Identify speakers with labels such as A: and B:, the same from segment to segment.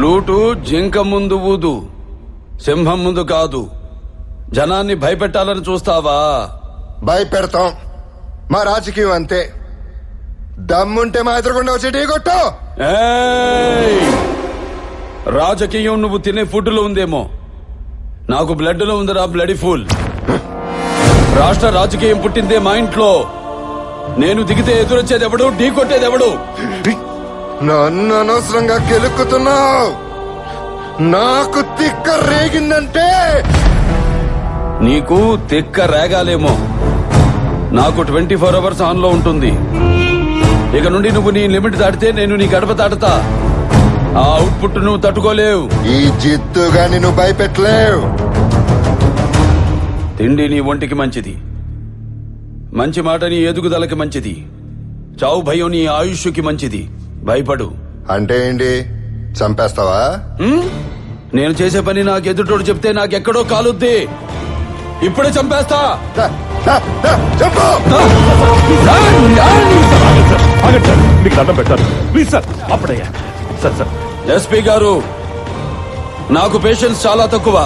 A: Flute జింక ముందు ఊదు, సింహం ముందు కాదు. జనాన్ని భయపెట్టాలని చూస్తావా?
B: భయపెడతాం. మా రాజకీయం అంతే. దమ్ముంటే మా ఎదురుకుండా వచ్చి టీ కొట్టు.
A: ఏయ్! రాజకీయం నువ్వు తినే ఫుడ్ లో ఉందేమో, నాకు బ్లడ్ లో ఉందిరా బ్లడీ ఫుల్. రాష్ట్ర రాజకీయం పుట్టిందే మా ఇంట్లో. నేను దిగితే ఎదురొచ్చేది ఎవడు, ఢీ కొట్టేది ఎవడు?
B: నన్ను అనవసరంగా కెలుక్కుతున్నావు. నాకు తిక్క రేగిందంటే
A: నీకు తిక్క రేగాలేమో, నాకు 24 అవర్స్ ఆన్ లో ఉంటుంది. ఇక నుండి నువ్వు నీ లిమిట్ దాటితే నేను నీ గడప దాటుతా. ఆ అవుట్పుట్ నువ్వు తట్టుకోలేవు.
B: ఈ జిత్తు గాని నువ్వు భయపెట్టలేవు.
A: తిండి నీ ఒంటికి మంచిది, మంచి మాట నీ ఎదుగుదలకి మంచిది, చావు భయం నీ ఆయుష్కి మంచిది. భయపడు.
B: అంటే ఏంటి, చంపేస్తావా?
A: నేను చేసే పని నాకు ఎదుటోడు చెప్తే నాకెక్కడో కాలుద్ది. ఇప్పుడే చంపేస్తా.
B: చెప్పు.
C: మీకు దండం పెట్టారు ప్లీజ్ సార్. అప్పుడయ్యా సార్ సార్.
A: ఎస్పీ గారు, నాకు పేషెన్స్ చాలా తక్కువ.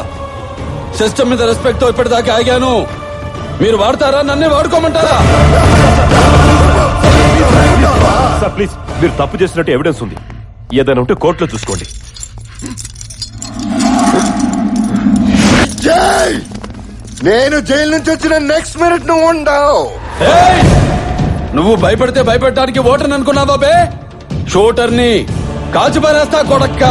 A: సిస్టమ్ మీద రెస్పెక్ట్ తో ఇప్పటిదాకా ఆగాను. మీరు వాడతారా, నన్నే వాడుకోమంటారా?
C: సార్ ప్లీజ్, మీరు తప్పు చేసినట్టు ఎవిడెన్స్ ఉంది. ఏదైనా ఉంటే కోర్టులో చూసుకోండి.
B: జై! నేను జైలు నుంచి వచ్చిన నెక్స్ట్ మినిట్ నువ్వు ఉండవు.
A: ఏయ్! నువ్వు భయపడితే భయపెట్టడానికి ఓటర్ని అనుకున్నావా బే? షూటర్ని కాల్చి పారేస్తా కొడక్క.